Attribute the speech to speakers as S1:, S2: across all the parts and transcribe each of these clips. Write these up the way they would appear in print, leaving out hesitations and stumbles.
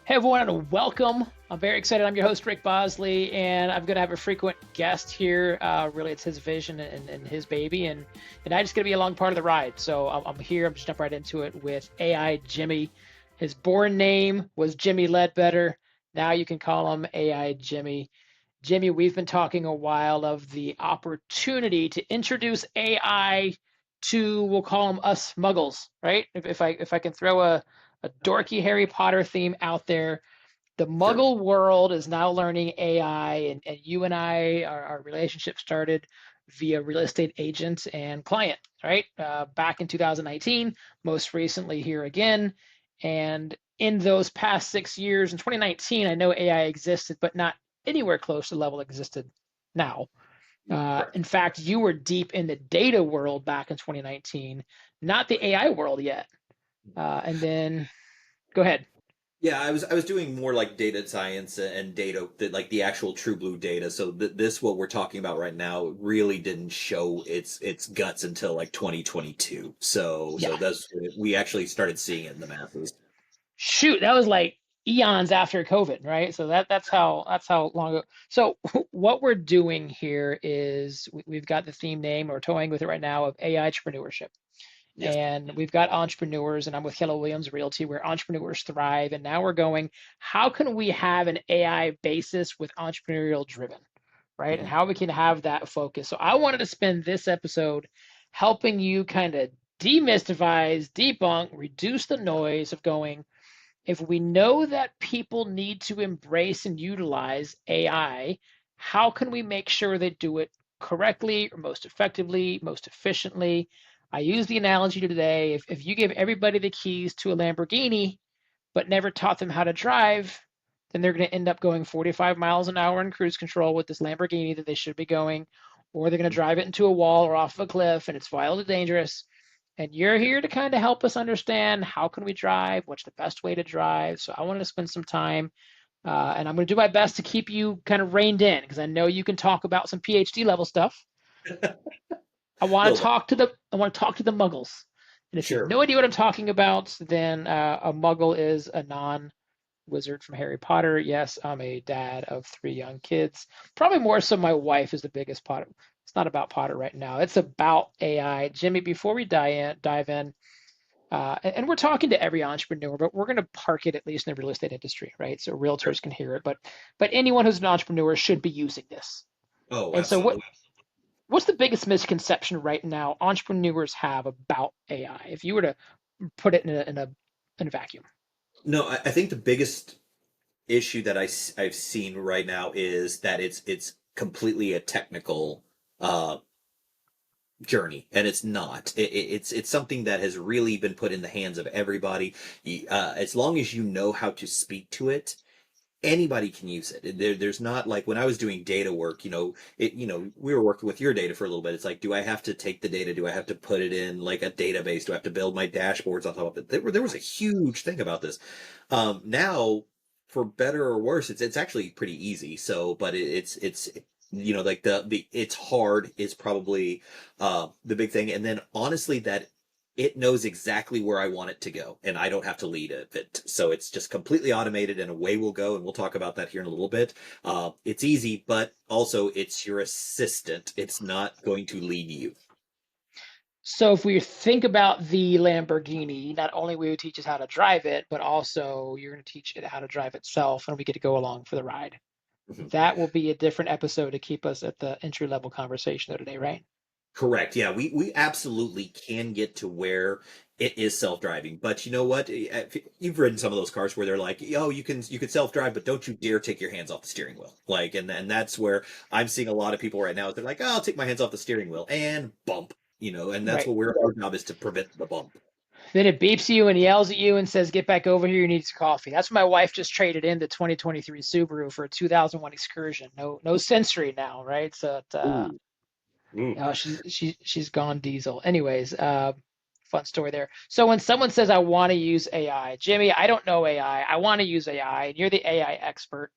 S1: Hey everyone, and welcome. I'm very excited. I'm your host, Rick Bosley, and I'm going to have a frequent guest here. Really, it's his vision and his baby, and I just going to be a long part of the ride. So I'm here. I'm just jump right into it with AI Jimmy. His born name was Jimmy Ledbetter. Now you can call him AI Jimmy. Jimmy, we've been talking a while of the opportunity to introduce AI to, we'll call them us muggles, right? If I can throw a dorky Harry Potter theme out there. The
S2: Sure.
S1: Muggle world is now learning AI, and you and I, our relationship started via real estate agent and client, right? Back in 2019, most recently here again. And in those past 6 years, in 2019, I know AI existed, but not anywhere close to the level it existed now.
S2: Correct.
S1: In fact, you were deep in the data world back in 2019, not the AI world yet. And then go ahead.
S2: Yeah, I was doing more like data science and data, like the actual true blue data. So this what we're talking about right now really didn't show its guts until like 2022. So
S1: Yeah.
S2: that's we actually started seeing it in the masses.
S1: Shoot, that was like eons after COVID, right? So that's how long ago. So what we're doing here is we've got the theme name, we're toying with it right now of AI entrepreneurship.
S2: Yes.
S1: And we've got entrepreneurs, and I'm with Keller Williams Realty, where entrepreneurs thrive. And now we're going, how can we have an AI basis with entrepreneurial driven, right? And
S2: Mhm.
S1: how we can have that focus. So I wanted to spend this episode helping you kind of demystify, debunk, reduce the noise of going, if we know that people need to embrace and utilize AI, how can we make sure they do it correctly or most effectively, most efficiently? I use the analogy today, if you give everybody the keys to a Lamborghini, but never taught them how to drive, then they're going to end up going 45 miles an hour in cruise control with this Lamborghini that they should be going, or they're going to drive it into a wall or off of a cliff and it's wildly dangerous. And you're
S2: Yep.
S1: here to kind of help us understand how can we drive, what's the best way to drive. So I want to spend some time, and I'm going to do my best to keep you kind of reined in because I know you can talk about some PhD level stuff.
S2: No, that,
S1: I want to talk to the Muggles. And if you have
S2: sure.
S1: no idea what I'm talking about, then a Muggle is a non wizard from Harry Potter. Yes, I'm a dad of three young kids. Probably more so my wife is the biggest Potter. It's not about Potter right now. It's about AI. Jimmy, before we dive in, and we're talking to every entrepreneur, but we're going to park it at least in the real estate industry, right? So
S2: Sure.
S1: realtors can hear it, but anyone who's an entrepreneur should be using this.
S2: Oh,
S1: And so
S2: absolutely.
S1: what's the biggest misconception right now entrepreneurs have about AI? If you were to put it in a vacuum.
S2: No, I think the biggest issue that I've seen right now is that it's completely a technical uh journey, and it's not. It's something that has really been put in the hands of everybody. As long as you know how to speak to it, anybody can use it. There's not like when I was doing data work, we were working with your data for a little bit. It's like, do I have to take the data? Do I have to put it in like a database? Do I have to build my dashboards on top of it? There was a huge thing about this. Now, for better or worse, it's actually pretty easy. So, but it's like the it's hard is probably the big thing. And then honestly, that it knows exactly where I want it to go, and I don't have to lead it. So it's just completely automated, and away we'll go. And we'll talk about that here in a little bit. It's easy, but also it's your assistant. It's not going to lead you.
S1: So if we think about the Lamborghini, not only will you teach us how to drive it, but also you're going to teach it how to drive itself, and we get to go along for the ride.
S2: Mhm.
S1: That will be a different episode to keep us at the entry level conversation of today, right?
S2: Correct. Yeah, we absolutely can get to where it is self-driving. But you know what? You've ridden some of those cars where they're like, "Oh, you can self-drive, but don't you dare take your hands off the steering wheel." Like, and that's where I'm seeing a lot of people right now. They're like, "Oh, I'll take my hands off the steering wheel and bump." And that's
S1: Right.
S2: what our job is to prevent the bump.
S1: Then it beeps you and yells at you and says, "Get back over here. You need some coffee." That's what my wife just traded in the 2023 Subaru for a 2001 Excursion. No sensory now, right? So
S2: Ooh. Ooh.
S1: she's gone diesel. Anyways, fun story there. So when someone says I want to use AI, Jimmy, I don't know AI. I want to use AI, and you're the AI expert.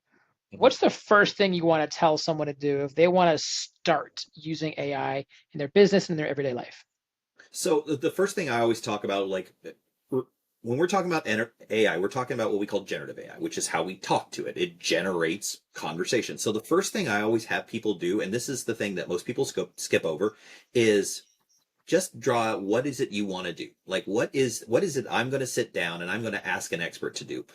S2: Mhm.
S1: What's the first thing you want to tell someone to do if they want to start using AI in their business and their everyday life?
S2: So the first thing I always talk about, like, when we're talking about AI, we're talking about what we call generative AI, which is how we talk to it. It generates conversation. So the first thing I always have people do, and this is the thing that most people skip over, is just draw out what is it you want to do. Like what is it I'm going to sit down and I'm going to ask an expert to do.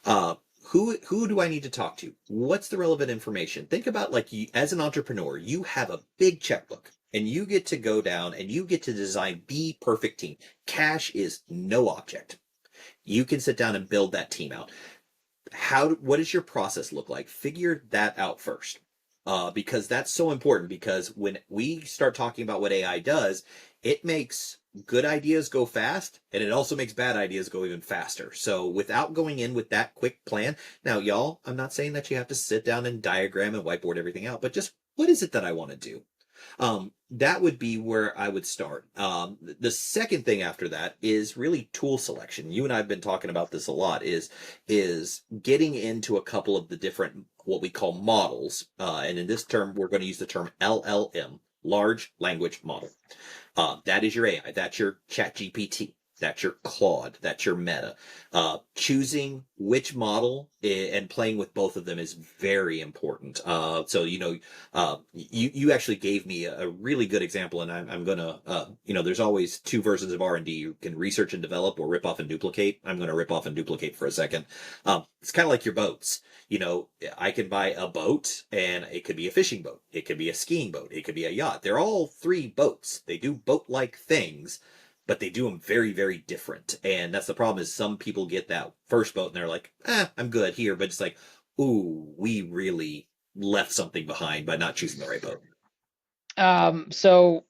S2: Uh, who do I need to talk to? What's the relevant information? Think about like you, as an entrepreneur, you have a big checkbook and you get to go down and you get to design the perfect team. Cash is no object. You can sit down and build that team out. What does your process look like? Figure that out first. Because that's so important, because when we start talking about what AI does, it makes good ideas go fast and it also makes bad ideas go even faster. So without going in with that quick plan, now y'all, I'm not saying that you have to sit down and diagram and whiteboard everything out, but just what is it that I want to do? That would be where I would start. The second thing after that is really tool selection. You and I have been talking about this a lot. Is getting into a couple of the different what we call models, and in this term we're going to use the term LLM, large language model. That is your AI. That's your ChatGPT. That's your Claude. That's your Meta. Choosing which model and playing with both of them is very important. So you actually gave me a really good example, and I'm gonna there's always two versions of R&D. You can research and develop or rip off and duplicate. I'm gonna rip off and duplicate for a second. It's kind of like your boats. I can buy a boat and it could be a fishing boat. It could be a skiing boat. It could be a yacht. They're all three boats. They do boat-like things, but they do them very, very different. And that's the problem is some people get that first boat and they're like, I'm good here. But it's like, ooh, we really left something behind by not choosing the right boat.
S1: So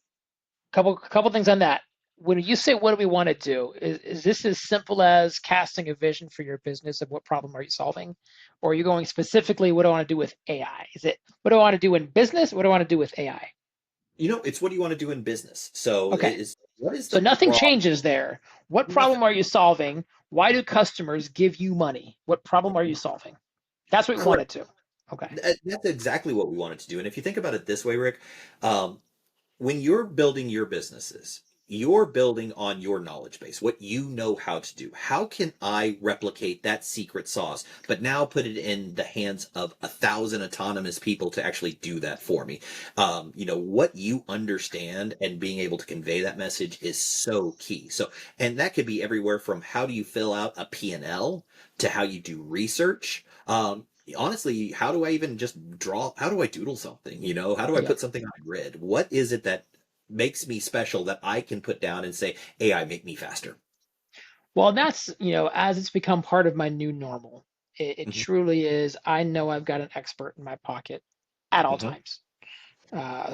S1: couple things on that. When you say what do we want to do, is this as simple as casting a vision for your business of what problem are you solving? Or are you going specifically what do I want to do with AI? Is it what do I want to do in business? What do I want to do with AI?
S2: It's what do you want to do in business? So
S1: Okay.
S2: is what is the
S1: So nothing
S2: problem?
S1: changes there. What
S2: Nothing.
S1: problem are you solving? Why do customers give you money? What problem are you solving? That's what we
S2: Correct.
S1: wanted to. Okay.
S2: That's exactly what we wanted to do. And if you think about it this way, Rick, um, when you're building your businesses, you're building on your knowledge base, what you know how to do. How can I replicate that secret sauce, but now put it in the hands of 1,000 autonomous people to actually do that for me? What you understand and being able to convey that message is so key. So, and that could be everywhere from how do you fill out a P&L to how you do research. Honestly, how do I even just draw? How do I doodle something? How do I
S1: Yeah.
S2: put something on a grid? What is it that makes me special that I can put down and say, AI, make me faster?
S1: Well, that's, as it's become part of my new normal, it
S2: Hmm.
S1: truly is. I know I've got an expert in my pocket at all
S2: Hmm.
S1: times,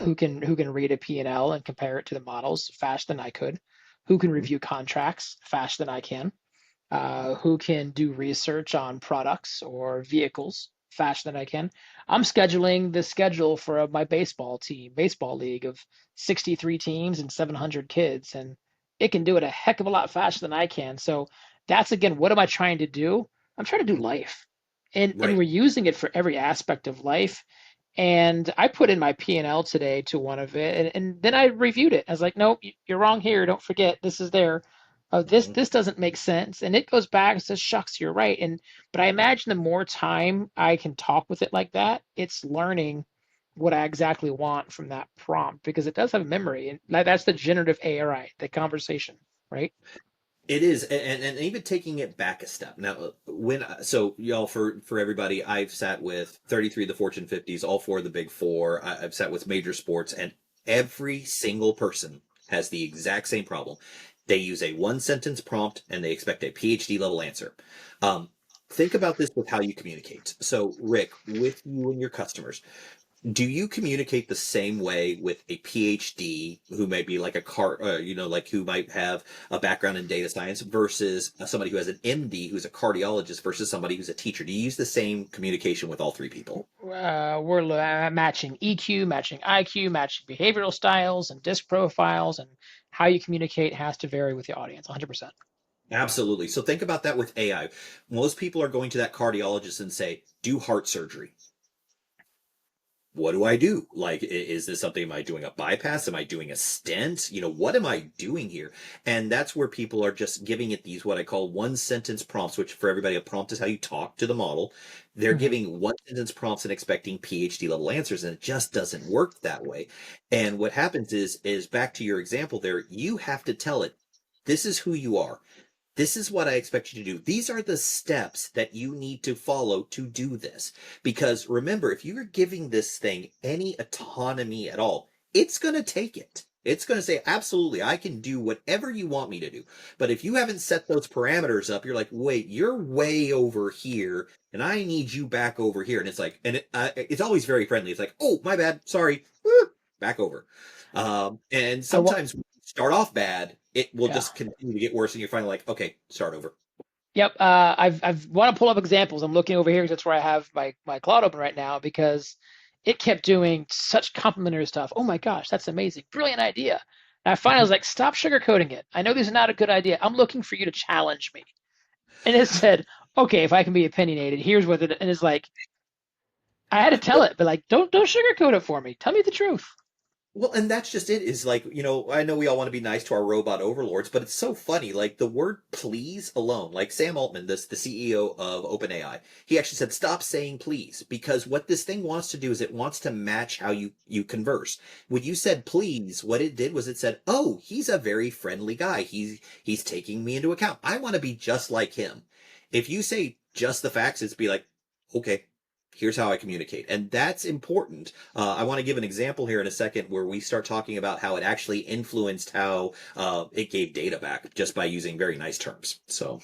S1: who can read a P&L and compare it to the models faster than I could, who can
S2: Hmm.
S1: review contracts faster than I can, who can do research on products or vehicles faster than I can. I'm scheduling the schedule for my baseball league of 63 teams and 700 kids, and it can do it a heck of a lot faster than I can. So that's again, what am I trying to do? I'm trying to do life, and
S2: Right.
S1: we're using it for every aspect of life. And I put in my P&L today to one of it, and then I reviewed it. I was like, nope, you're wrong here. Don't forget, this is there. Oh, this
S2: Hmm.
S1: this doesn't make sense. And it goes back and says, shucks, you're right. But I imagine the more time I can talk with it like that, it's learning what I exactly want from that prompt because it does have memory. And that's the generative AI, the conversation, right?
S2: It is, and even taking it back a step. Now, so y'all, for everybody, I've sat with 33 of the Fortune 50s, all four of the Big Four. I've sat with major sports, and every single person has the exact same problem. They use a one sentence prompt and they expect a PhD level answer. Um, think about this with how you communicate. So, Rick, with you and your customers, do you communicate the same way with a PhD who might be like like who might have a background in data science versus somebody who has an MD who's a cardiologist versus somebody who's a teacher? Do you use the same communication with all three people?
S1: We're matching EQ, matching IQ, matching behavioral styles and disc profiles, and how you communicate has to vary with the audience, 100%.
S2: Absolutely. So think about that with AI. Most people are going to that cardiologist and say, do heart surgery. what do I do? Like, is this something, am I doing a bypass? Am I doing a stent? What am I doing here? And that's where people are just giving it these, what I call one sentence prompts, which for everybody, a prompt is how you talk to the model. They're
S1: Hmm.
S2: giving one sentence prompts and expecting PhD level answers, and it just doesn't work that way. And what happens is back to your example there, you have to tell it, this is who you are. This is what I expect you to do. These are the steps that you need to follow to do this. Because remember, if you're giving this thing any autonomy at all, it's going to take it. It's going to say, absolutely, I can do whatever you want me to do. But if you haven't set those parameters up, you're like, wait, you're way over here, and I need you back over here. And it's like, and it's always very friendly. It's like, oh, my bad, sorry, back over. And
S1: I want,
S2: sometimes start off bad, it will
S1: yeah.
S2: just continue to get worse, and you're finally like, okay, start over.
S1: Yep. I've want to pull up examples. I'm looking over here because that's where I have my Claude open right now because it kept doing such complimentary stuff. Oh my gosh, that's amazing. Brilliant idea. And I finally was like, stop sugarcoating it. I know this is not a good idea. I'm looking for you to challenge me. And it said, okay, if I can be opinionated, here's what it, and it's like, I had to tell
S2: Well,
S1: it, but like, don't sugarcoat it for me. Tell me the truth.
S2: well, and that's just it. Is like, I know we all want to be nice to our robot overlords, but it's so funny. Like the word "please" alone. Like Sam Altman, the CEO of OpenAI, he actually said, "Stop saying please," because what this thing wants to do is it wants to match how you converse. When you said "please," what it did was it said, "Oh, he's a very friendly guy. He's taking me into account. I want to be just like him." If you say just the facts, it's be like, okay, here's how I communicate. And that's important. I want to give an example here in a second where we start talking about how it actually influenced how it gave data back just by using very nice terms. So,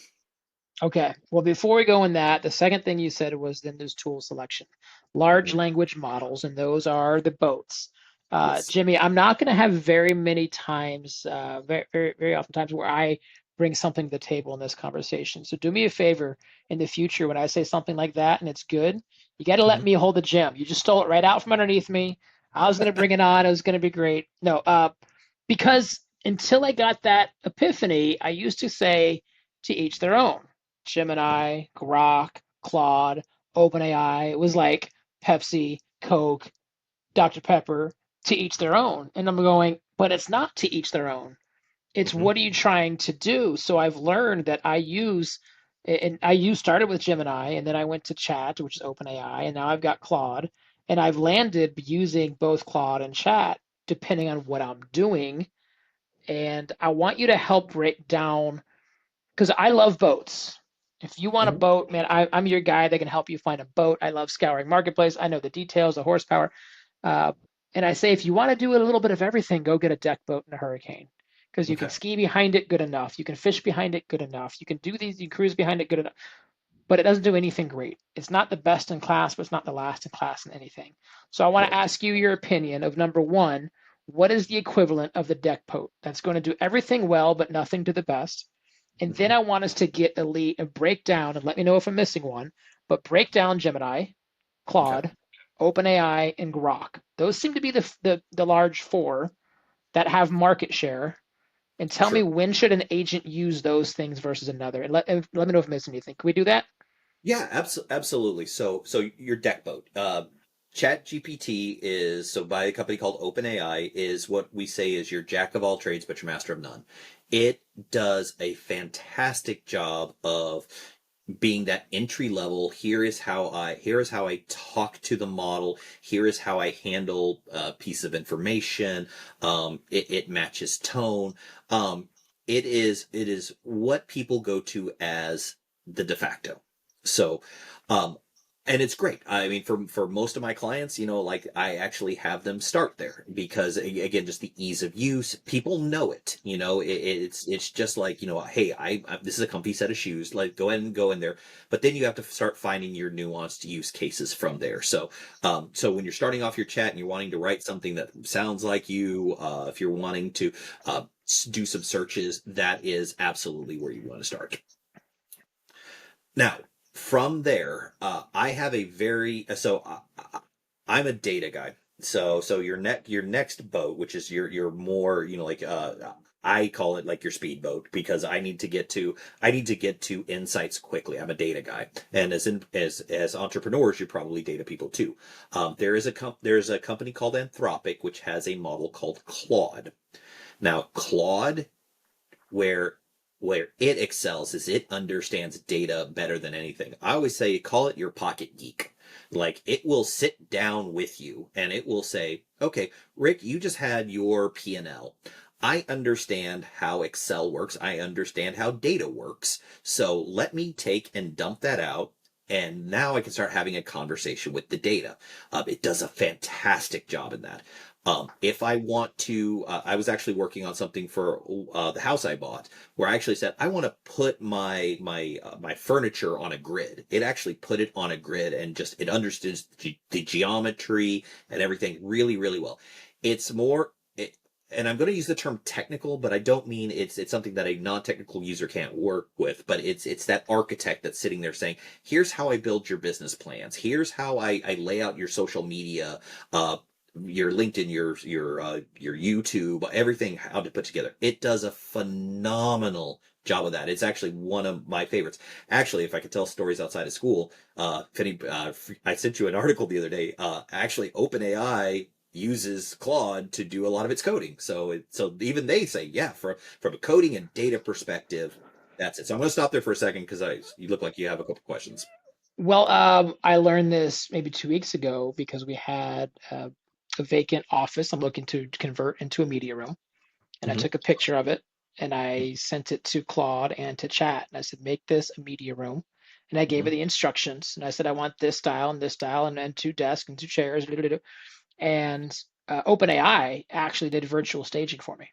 S1: Okay. Well, before we go in that, the second thing you said was then there's tool selection, large
S2: mhm,
S1: language models, and those are the boats.
S2: yes.
S1: Jimmy, I'm not going to have very many times, very often times where I bring something to the table in this conversation. So do me a favor in the future when I say something like that and it's good, you got to let
S2: Mhm.
S1: me hold the gem. You just stole it right out from underneath me. I was going to bring it on. It was going to be great. No, because until I got that epiphany, I used to say to each their own. Gemini, Grok, Claude, OpenAI. It was like Pepsi, Coke, Dr. Pepper, to each their own. And I'm going, but it's not to each their own. It's
S2: Mhm.
S1: what are you trying to do? So I've learned that I started with Gemini and then I went to Chat, which is OpenAI, and now I've got Claude. And I've landed using both Claude and Chat depending on what I'm doing. And I want you to help break down because I love boats. If you want a
S2: Mhm.
S1: boat, man, I'm your guy that can help you find a boat. I love scouring marketplace. I know the details, the horsepower. Uh, and I say, if you want to do a little bit of everything, go get a deck boat in a hurricane because you can
S2: Okay.
S1: ski behind it good enough. You can fish behind it good enough. You can do these, you cruise behind it good enough, but it doesn't do anything great. It's not the best in class, but it's not the last in class in anything. So I want to
S2: Right.
S1: ask you your opinion of number one, what is the equivalent of the deck boat that's going to do everything well, but nothing to the best? And then
S2: Mhm.
S1: I want us to get elite and break down, and let me know if I'm missing one, but break down Gemini,
S2: Okay.
S1: Claude, OpenAI, and Grok. Those seem to be the large four that have market share. And tell me
S2: Sure.
S1: when should an agent use those things versus another? And let me know if I'm missing anything. Can we do that?
S2: Yeah, absolutely. So your deck boat. ChatGPT is so by a company called OpenAI is what we say is your jack of all trades but your master of none. It does a fantastic job of being that entry level. Here is how I talk to the model. Here is how I handle a piece of information. It matches tone. It is what people go to as the de facto. So, um, and it's great. I mean, for most of my clients, like I actually have them start there because again, just the ease of use. People know it. It's just like hey, this is a comfy set of shoes. Like go ahead and go in there. But then you have to start finding your nuanced use cases from there. So when you're starting off your chat and you're wanting to write something that sounds like you, if you're wanting to do some searches, that is absolutely where you want to start. Now, from there, I have a very I'm a data guy. So your next boat, which is your more like I call it like your speedboat because I need to get to insights quickly. I'm a data guy, and as entrepreneurs, you're probably data people too. There's a company called Anthropic which has a model called Claude. Now, Claude, where it excels is it understands data better than anything. I always say call it your pocket geek. Like it will sit down with you and it will say, "Okay, Rick, you just had your P&L. I understand how Excel works. I understand how data works. So let me take and dump that out. And now I can start having a conversation with the data." It does a fantastic job in that. If I want to, I was actually working on something for the house I bought, where I actually said I want to put my furniture on a grid. It actually put it on a grid and just it understood the geometry and everything really really well. It's more. And I'm going to use the term technical, but I don't mean it's something that a non-technical user can't work with. But it's that architect that's sitting there saying, "Here's how I build your business plans. Here's how I lay out your social media uh, your LinkedIn, your YouTube, everything how to put together." It does a phenomenal job of that. It's actually one of my favorites. Actually, if I could tell stories outside of school, I sent you an article the other day. Actually, OpenAI uses Claude to do a lot of its coding. So even they say, yeah, from a coding and data perspective, that's it. So I'm going to stop there for a second because I you look like you have a couple questions.
S1: Well, I learned this maybe 2 weeks ago because we had a vacant office I'm looking to convert into a media room. And I
S2: Mm-hmm.
S1: took a picture of it and I sent it to Claude and to chat. And I said, make this a media room. And I gave
S2: Mm-hmm.
S1: it the instructions. And I said, I want this style, and then two desks and two chairs. And OpenAI actually did virtual staging for me.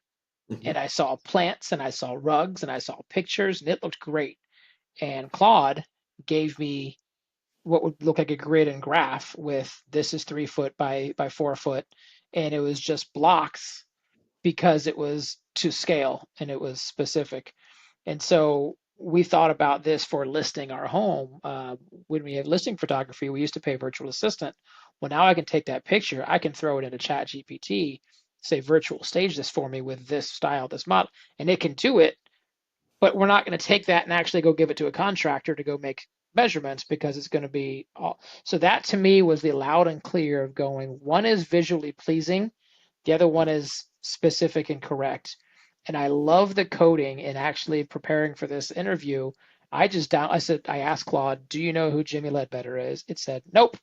S2: Mm-hmm.
S1: And I saw plants and I saw rugs and I saw pictures and it looked great. And Claude gave me what would look like a grid and graph with this is 3 foot by 4 foot. And it was just blocks because it was to scale and it was specific. And so we thought about this for listing our home. When we had listing photography, we used to pay a virtual assistant. Well, now I can take that picture, I can throw it into ChatGPT, say virtual stage this for me with this style, this model, and it can do it. But we're not going to take that and actually go give it to a contractor to go make measurements because it's going to be all. So that to me was the loud and clear of going. One is visually pleasing, the other one is specific and correct. And I love the coding and actually preparing for this interview. I asked Claude, do you know who Jimmy Ledbetter is? It said, nope.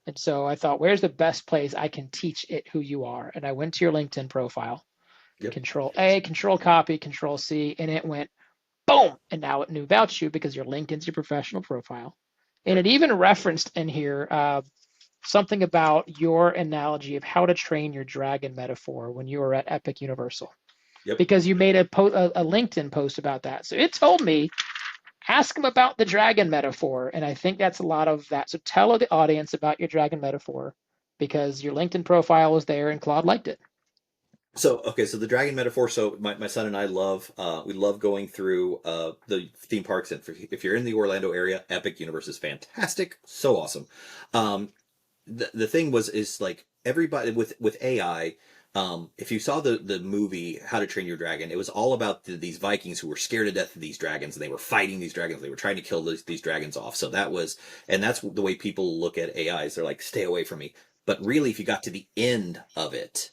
S1: And so I thought, where's the best place I can teach it who you are? And I went to your LinkedIn profile,
S2: Yep.
S1: Control A, Control Copy, Control C, and it went boom. And now it knew about you because your LinkedIn's your professional profile. And
S2: Right.
S1: it even referenced in here something about your analogy of how to train your dragon metaphor when you were at Epic Universal
S2: Yep.
S1: because you made a LinkedIn post about that. So it told me, ask him about the dragon metaphor. And I think that's a lot of that. So tell the audience about your dragon metaphor because your LinkedIn profile was there and Claude liked it.
S2: So okay, so the dragon metaphor. So my son and I love we love going through the theme parks, and if you're in the Orlando area, Epic Universe is fantastic, so awesome. Um, the thing was is like everybody with AI. If you saw the movie How to Train Your Dragon, it was all about these Vikings who were scared to death of these dragons, and they were fighting these dragons. They were trying to kill these dragons off. So that was, and that's the way people look at AIs. They're like, stay away from me. But really, if you got to the end of it,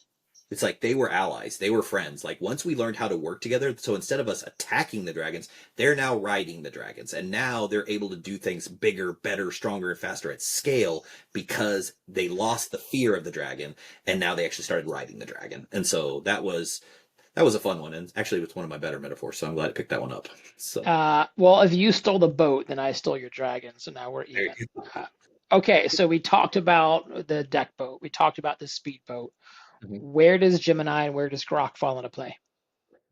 S2: it's like they were allies, they were friends. Like once we learned how to work together, so instead of us attacking the dragons, they're now riding the dragons, and now they're able to do things bigger, better, stronger, and faster at scale because they lost the fear of the dragon, and now they actually started riding the dragon. And so that was a fun one, and actually it's one of my better metaphors. So I'm glad I picked that one up. So
S1: Well, if you stole the boat, then I stole your dragon. So now we're
S2: there
S1: even.
S2: you go.
S1: Uh, okay, so we talked about the deck boat. We talked about the speed boat.
S2: Mhm.
S1: Where does Gemini and where does Grok fall into play?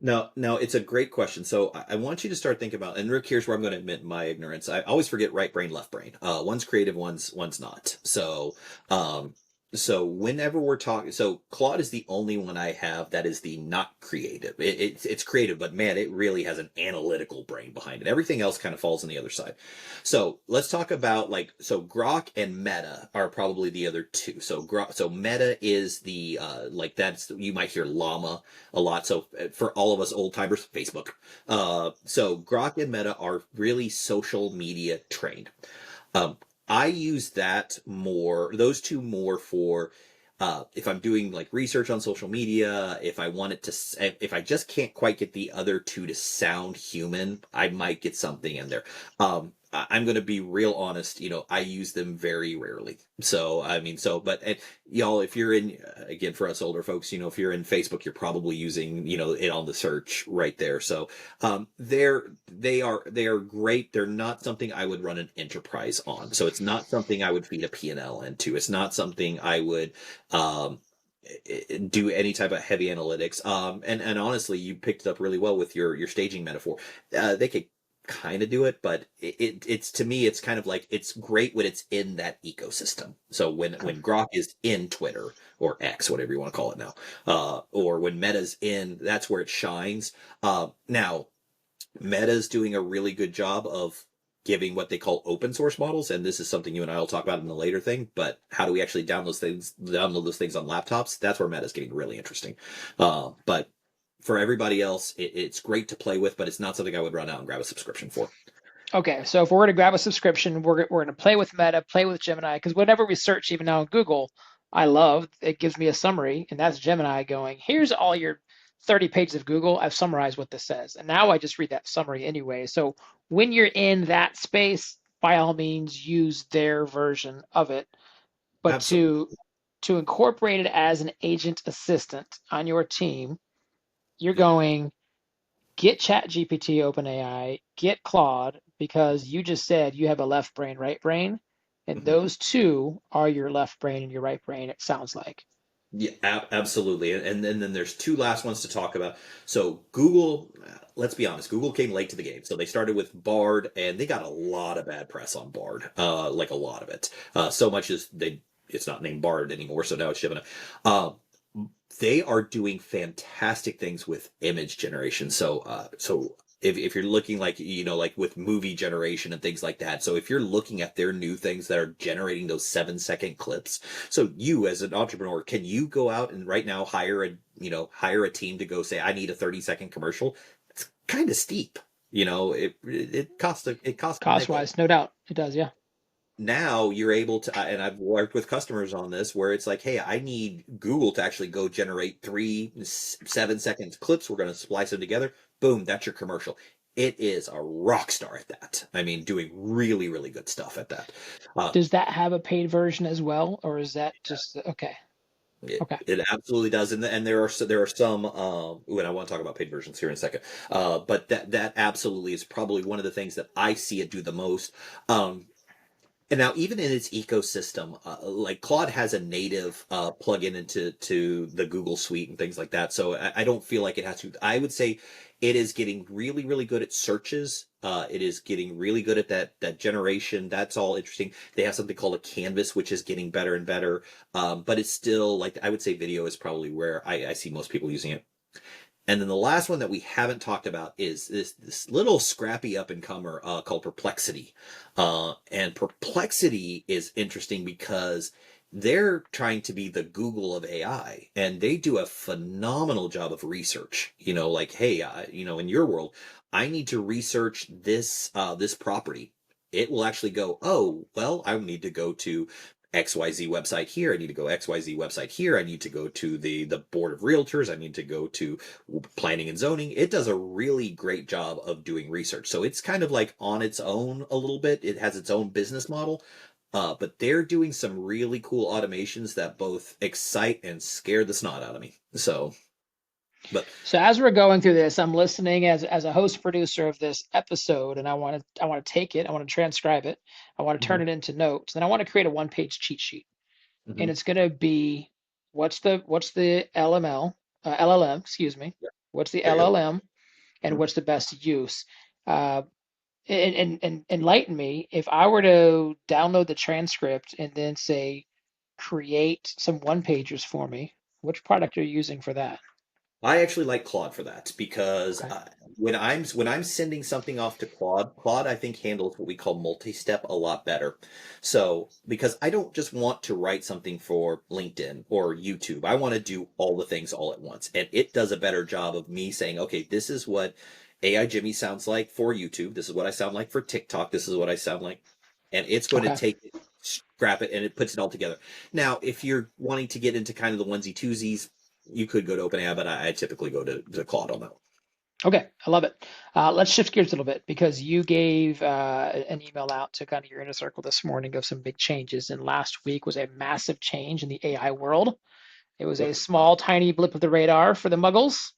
S2: No, it's a great question. So I want you to start thinking about, and Rick, here's where I'm going to admit my ignorance. I always forget right brain, left brain. One's creative, one's not. So, um, So whenever we're talking, so Claude is the only one I have that is the not creative. It's creative, but man, it really has an analytical brain behind it. Everything else kind of falls on the other side. So let's talk about so Grok and Meta are probably the other two. So Meta is the that's, you might hear Llama a lot. So for all of us old timers, Facebook. So Grok and Meta are really social media trained. Um, I use those two more for if I'm doing like research on social media, if I just can't quite get the other two to sound human, I might get something in there. I'm going to be real honest, I use them very rarely. So, I mean, and y'all, if you're again, for us older folks, if you're in Facebook, you're probably using, it on the search right there. So, they are great. They're not something I would run an enterprise on. So it's not something I would feed a P&L into. It's not something I would um, do any type of heavy analytics. And honestly, you picked it up really well with your staging metaphor. They could kind of do it, but it's to me, it's kind of like it's great when it's in that ecosystem. So when Grok is in Twitter or X, whatever you want to call it now, or when Meta's in, that's where it shines. Now Meta's doing a really good job of giving what they call open source models, and this is something you and I will talk about in a later thing. But how do we actually download those things on laptops? That's where Meta's getting really interesting. But for everybody else, it's great to play with, but it's not something I would run out and grab a subscription for.
S1: Okay, so if we're going to grab a subscription, we're going to play with Meta, play with Gemini, because whenever we search, even now on Google, I love it gives me a summary, and that's Gemini going, here's all your 30 pages of Google. I've summarized what this says, and now I just read that summary anyway. So when you're in that space, by all means, use their version of it, but
S2: Absolutely.
S1: to incorporate it as an agent assistant on your team, you're
S2: Yeah.
S1: going get ChatGPT, OpenAI, get Claude, because you just said you have a left brain, right brain, and
S2: Mhm.
S1: those two are your left brain and your right brain, it sounds like.
S2: Yeah, absolutely. And then there's two last ones to talk about. So Google, let's be honest, Google came late to the game. So they started with Bard, and they got a lot of bad press on Bard, like a lot of it. So much as it's not named Bard anymore, so now it's Gemini. Um, they are doing fantastic things with image generation. So if you're looking like like with movie generation and things like that, so if you're looking at their new things that are generating those 7-second clips, so you as an entrepreneur, can you go out and right now hire a team to go say, I need a 30-second commercial? It's kind of steep. It costs a
S1: Cost
S2: nickel.
S1: wise, no doubt. It does, yeah.
S2: Now you're able to, and I've worked with customers on this where it's like, hey, I need Google to actually go generate 7 seconds clips. We're going to splice them together. Boom, that's your commercial. It is a rock star at that. I mean, doing really, really good stuff at that. Uh,
S1: Does that have a paid version as well, or is that just okay?
S2: it,
S1: Okay.
S2: it absolutely does, and there are some. And I want to talk about paid versions here in a second. But that absolutely is probably one of the things that I see it do the most. And now, even in its ecosystem, like Claude has a native plugin into the Google Suite and things like that. So I don't feel like it has to. I would say it is getting really, really good at searches. It is getting really good at that generation. That's all interesting. They have something called a canvas, which is getting better and better. But it's still like I would say video is probably where I see most people using it. And then the last one that we haven't talked about is this little scrappy up and comer called Perplexity. And Perplexity is interesting because they're trying to be the Google of AI, and they do a phenomenal job of research. Like, hey, in your world, I need to research this property. It will actually go, oh, well, I need to go to XYZ website here. I need to go XYZ website here. I need to go to the board of realtors. I need to go to planning and zoning. It does a really great job of doing research. So it's kind of like on its own a little bit. It has its own business model. But they're doing some really cool automations that both excite and scare the snot out of me. But
S1: So as we're going through this, I'm listening as a host producer of this episode, and I want to take it, I want to transcribe it, I want to turn
S2: mhm,
S1: it into notes, and I want to create a one-page cheat sheet. And
S2: mhm,
S1: it's going to be what's the LLM, excuse me,
S2: yeah,
S1: what's the
S2: there you
S1: LLM,
S2: go.
S1: and
S2: Mhm.
S1: what's the best use. Uh, and enlighten me if I were to download the transcript and then say create some one pagers for me. Which product are you using for that?
S2: I actually like Claude for that because
S1: Okay.
S2: when I'm sending something off to Claude I think handles what we call multi-step a lot better. So because I don't just want to write something for LinkedIn or YouTube, I want to do all the things all at once, and it does a better job of me saying, okay, this is what AI Jimmy sounds like for YouTube. This is what I sound like for TikTok. This is what I sound like, and it's going to
S1: Okay.
S2: take it, scrap it, and it puts it all together. Now, if you're wanting to get into kind of the onesie twosies, you could go to OpenAI, but I typically go to Claude on that one.
S1: Okay, I love it. Let's shift gears a little bit because you gave an email out to kind of your inner circle this morning of some big changes. And last week was a massive change in the AI world. It was a
S2: Yep.
S1: small, tiny blip of the radar for the muggles,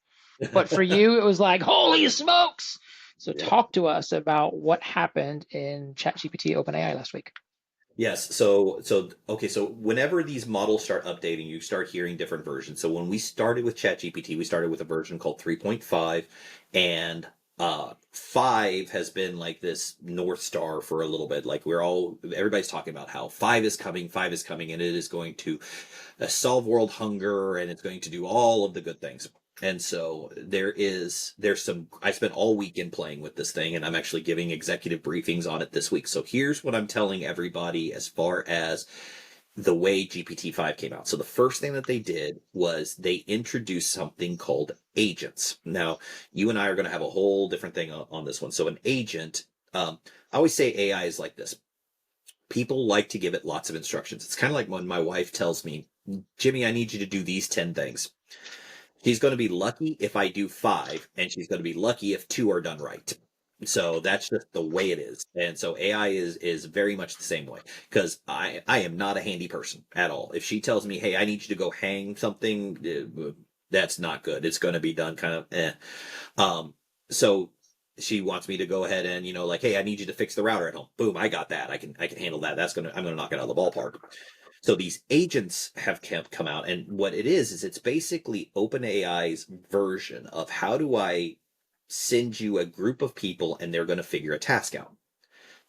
S1: but for you, it was like, holy smokes! So
S2: Yep.
S1: talk to us about what happened in ChatGPT OpenAI last week.
S2: Yes. So okay. So whenever these models start updating, you start hearing different versions. So when we started with ChatGPT, we started with a version called 3.5, and 5 has been like this North Star for a little bit. Like everybody's talking about how 5 is coming, and it is going to solve world hunger, and it's going to do all of the good things. And so there's some, I spent all weekend playing with this thing, and I'm actually giving executive briefings on it this week. So here's what I'm telling everybody as far as the way GPT-5 came out. So the first thing that they did was they introduced something called agents. Now, you and I are going to have a whole different thing on this one. So an agent, I always say AI is like this. People like to give it lots of instructions. It's kind of like when my wife tells me, Jimmy, I need you to do these 10 things. She's going to be lucky if I do 5, and she's going to be lucky if 2 are done right. So that's just the way it is. And so AI is very much the same way, because I am not a handy person at all. If she tells me, hey, I need you to go hang something, that's not good. It's going to be done kind of eh. Um, so she wants me to go ahead and, like, hey, I need you to fix the router at home. Boom, I got that. I can handle that. I'm gonna knock it out of the ballpark. So these agents have come out, and what it is it's basically OpenAI's version of how do I send you a group of people and they're going to figure a task out.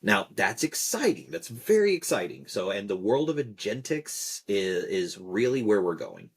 S2: Now that's exciting. That's very exciting. So, and the world of agentics is really where we're going.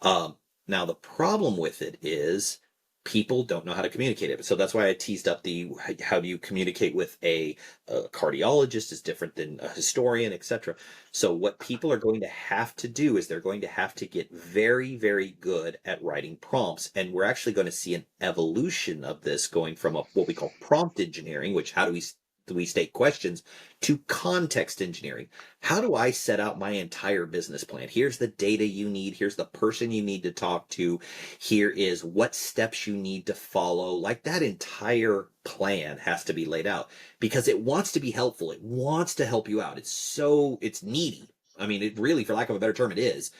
S2: Um, Now the problem with it is people don't know how to communicate it. So that's why I teased up the how do you communicate with a cardiologist is different than a historian, etc. So what people are going to have to do is they're going to have to get very, very good at writing prompts. And we're actually going to see an evolution of this going from what we call prompt engineering, which how do we state questions, to context engineering. How do I set out my entire business plan? Here's the data you need. Here's the person you need to talk to. Here is what steps you need to follow. Like that entire plan has to be laid out because it wants to be helpful. It wants to help you out. It's needy. I mean, it really, for lack of a better term, it is.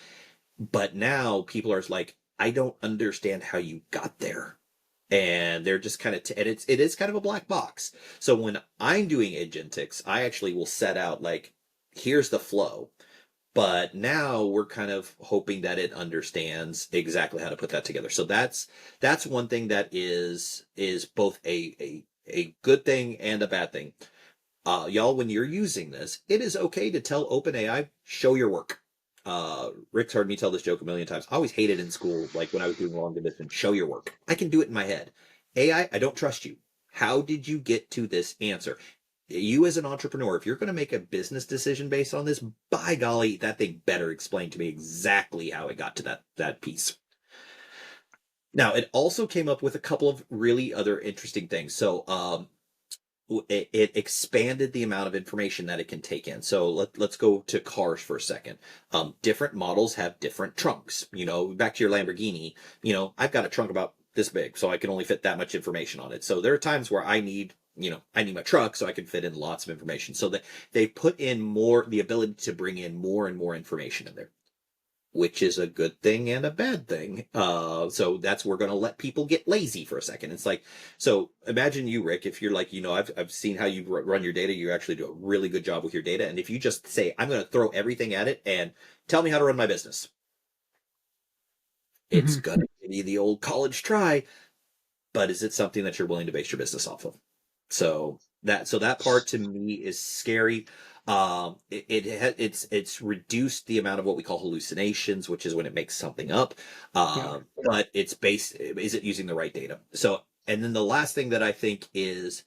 S2: But now people are like, I don't understand how you got there, and they're just kind of and it is kind of a black box. So when I'm doing agentics, I actually will set out like, here's the flow, but now we're kind of hoping that it understands exactly how to put that together. So that's one thing that is both a good thing and a bad thing. Y'all, when you're using this, it is okay to tell OpenAI, show your work. Rick's heard me tell this joke a million times. I always hated in school, like when I was doing long division, show your work. I can do it in my head. AI, I don't trust you. How did you get to this answer? You as an entrepreneur, if you're going to make a business decision based on this, by golly, that thing better explain to me exactly how it got to that piece. Now, it also came up with a couple of really other interesting things. So, it expanded the amount of information that it can take in. So let's go to cars for a second. Different models have different trunks. Back to your Lamborghini, I've got a trunk about this big, so I can only fit that much information on it. So there are times where I need my truck so I can fit in lots of information. So that they put in the ability to bring in more and more information in there, which is a good thing and a bad thing. So that's we're going to let people get lazy for a second. It's like, so imagine you, Rick, if you're like, I've seen how you run your data. You actually do a really good job with your data. And if you just say, I'm going to throw everything at it and tell me how to run my business, it's
S1: Hmm.
S2: going to give you the old college try. But is it something that you're willing to base your business off of? So That part to me is scary. It's reduced the amount of what we call hallucinations, which is when it makes something up.
S1: Yeah.
S2: But it's based, is it using the right data? So, and then the last thing that I think is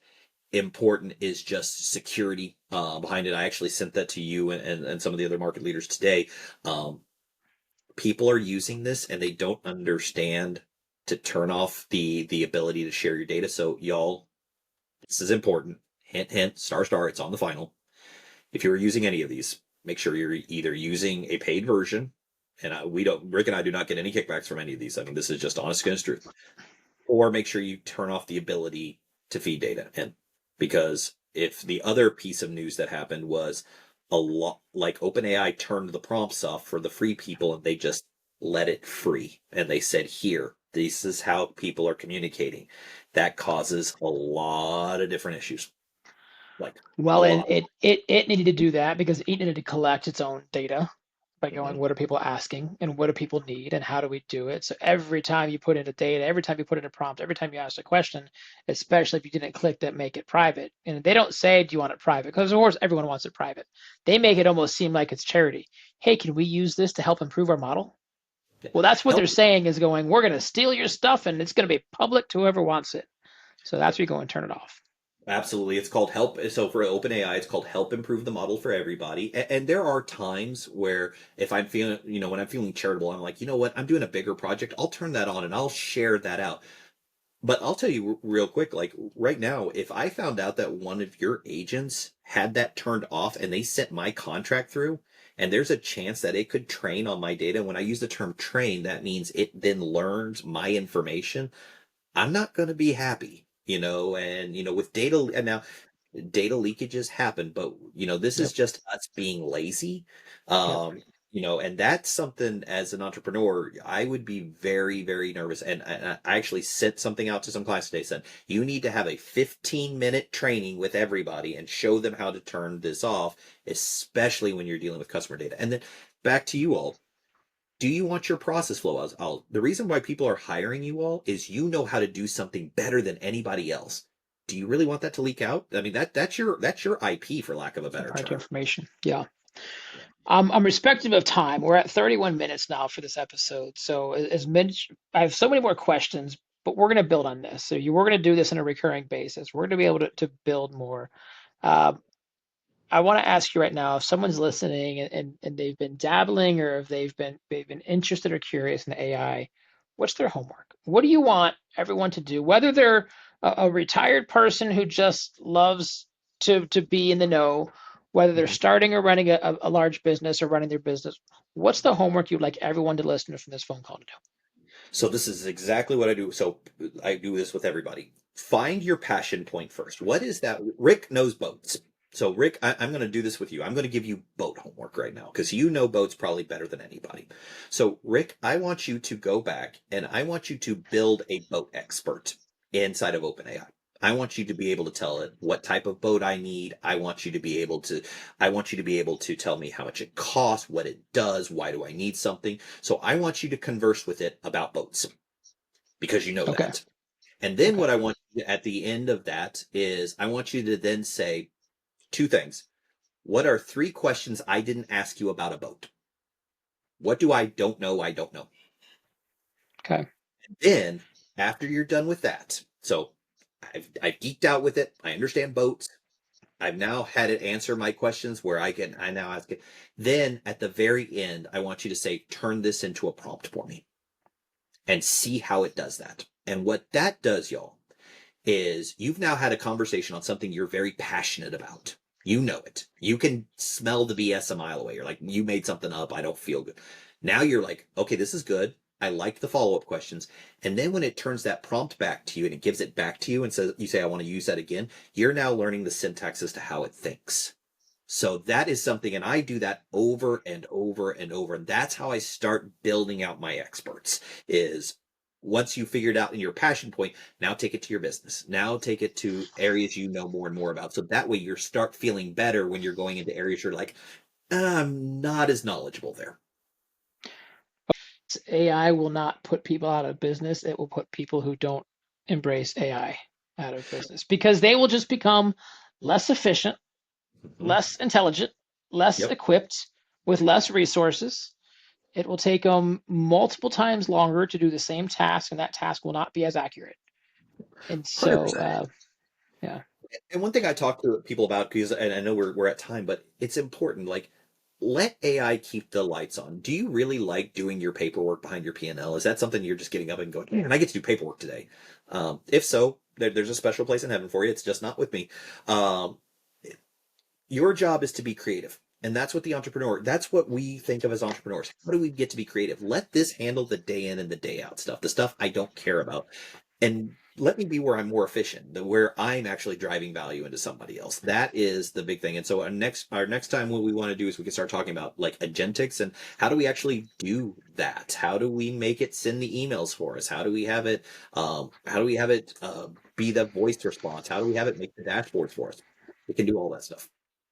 S2: important is just security behind it. I actually sent that to you and some of the other market leaders today. Um, People are using this and they don't understand to turn off the ability to share your data. So y'all, this is important. Hint, hint, star, star. It's on the final. If you're using any of these, make sure you're either using a paid version, and we don't. Rick and I do not get any kickbacks from any of these. I mean, this is just honest goodness truth. Or make sure you turn off the ability to feed data in, because if the other piece of news that happened was a lot like OpenAI turned the prompts off for the free people and they just let it free and they said, here, this is how people are communicating. That causes a lot of different issues, like a
S1: Well, and
S2: lot.
S1: it needed to do that because it needed to collect its own data by going,
S2: Mm-hmm.
S1: what are people asking and what do people need and how do we do it? So every time you put in a data, every time you put in a prompt, every time you ask a question, especially if you didn't click that make it private, and they don't say, do you want it private? Because of course everyone wants it private. They make it almost seem like it's charity. Hey, can we use this to help improve our model? Well, that's what they're
S2: Help.
S1: saying is going, we're going to steal your stuff and it's going to be public to whoever wants it. So that's where you go and turn it off.
S2: Absolutely. It's called help. So for OpenAI, it's called help improve the model for everybody. And there are times where if I'm feeling, when I'm feeling charitable, I'm like, you know what? I'm doing a bigger project. I'll turn that on and I'll share that out. But I'll tell you real quick, like right now, if I found out that one of your agents had that turned off and they sent my contract through, and there's a chance that it could train on my data. When I use the term train, that means it then learns my information. I'm not going to be happy, and with data, and now data leakages happen, but this is
S1: Yep.
S2: just us being lazy.
S1: Yep.
S2: And that's something as an entrepreneur, I would be very, very nervous. And I actually sent something out to some clients today, said, you need to have a 15-minute training with everybody and show them how to turn this off, especially when you're dealing with customer data. And then back to you all. Do you want your process flow out? The reason why people are hiring you all is you know how to do something better than anybody else. Do you really want that to leak out? I mean, that's your IP, for lack of a better
S1: Proprietary
S2: term.
S1: information. Yeah.
S2: Yeah.
S1: I'm respective of time. We're at 31 minutes now for this episode. So as Mitch, I have so many more questions, but we're going to build on this. So we're going to do this on a recurring basis. We're going to be able to build more. Uh, I want to ask you right now, if someone's listening and they've been dabbling or if they've been interested or curious in AI, what's their homework? What do you want everyone to do? Whether they're a retired person who just loves to be in the know, whether they're
S2: Mhm.
S1: starting or running a large business or running their business, what's the homework you'd like everyone to listen from this phone call to do?
S2: So this is exactly what I do. So I do this with everybody. Find your passion point first. What is that? Rick knows boats. So Rick, I'm going to do this with you. I'm going to give you boat homework right now because you know boats probably better than anybody. So Rick, I want you to go back and I want you to build a boat expert inside of OpenAI. I want you to be able to tell it what type of boat I need. I want you to be able to tell me how much it costs, what it does, why do I need something. So I want you to converse with it about boats because you know
S1: Okay.
S2: that. And then
S1: Okay.
S2: what I want at the end of that is I want you to then say two things. What are three questions I didn't ask you about a boat? What do I don't know? I don't know.
S1: Okay.
S2: Then after you're done with that, so I've geeked out with it. I understand boats. I've now had it answer my questions where I now ask it. Then at the very end, I want you to say, turn this into a prompt for me and see how it does that. And what that does, y'all, is you've now had a conversation on something you're very passionate about. You know it. You can smell the BS a mile away. You're like, you made something up. I don't feel good. Now you're like, okay, this is good. I like the follow up questions. And then when it turns that prompt back to you and it gives it back to you and says, you say, I want to use that again, you're now learning the syntax as to how it thinks. So that is something, and I do that over and over and over. And that's how I start building out my experts is once you figured out in your passion point, now take it to your business. Now take it to areas you know more and more about. So that way you start feeling better when you're going into areas you're like, I'm not as knowledgeable there.
S1: AI will not put people out of business. It will put people who don't embrace AI out of business because they will just become less efficient,
S2: Hmm.
S1: less intelligent, less
S2: Yep.
S1: equipped, with less resources. It will take them multiple times longer to do the same task, and that task will not be as accurate. And so,
S2: 100%.
S1: yeah.
S2: And one thing I talk to people about, because and I know we're at time, but it's important. Like, let AI keep the lights on. Do you really like doing your paperwork behind your P&L? Is that something you're just getting up and going, man, I get to do paperwork today? If so, there's a special place in heaven for you. It's just not with me. Um, your job is to be creative. And that's what that's what we think of as entrepreneurs. How do we get to be creative? Let this handle the day in and the day out stuff, the stuff I don't care about, and let me be where I'm more efficient, where I'm actually driving value into somebody else. That is the big thing. And so our next time, what we want to do is we can start talking about like agentics and how do we actually do that? How do we make it send the emails for us? How do we have it be the voice response? How do we have it make the dashboards for us? We can do all that stuff.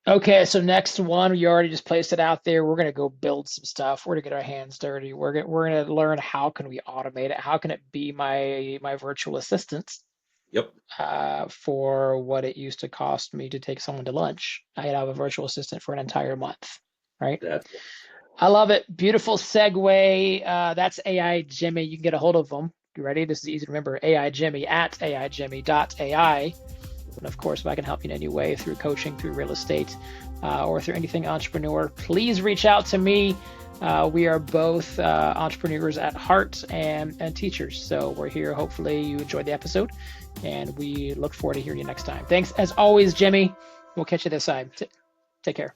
S1: Okay, so next one, you already just placed it out there. We're gonna go build some stuff. We're gonna get our hands dirty. We're gonna learn how can we automate it. How can it be my virtual assistant
S2: Yep.
S1: for what it used to cost me to take someone to lunch? I could have a virtual assistant for an entire month, right?
S2: That's
S1: I love it. Beautiful segue. That's AI Jimmy. You can get a hold of them. You ready? This is easy to remember. AI Jimmy at aijimmy.ai. And of course, if I can help you in any way through coaching, through real estate, or through anything entrepreneur, please reach out to me. We are both entrepreneurs at heart and teachers. So we're here. Hopefully, you enjoyed the episode, and we look forward to hearing you next time. Thanks, as always, Jimmy. We'll catch you this side. Take care.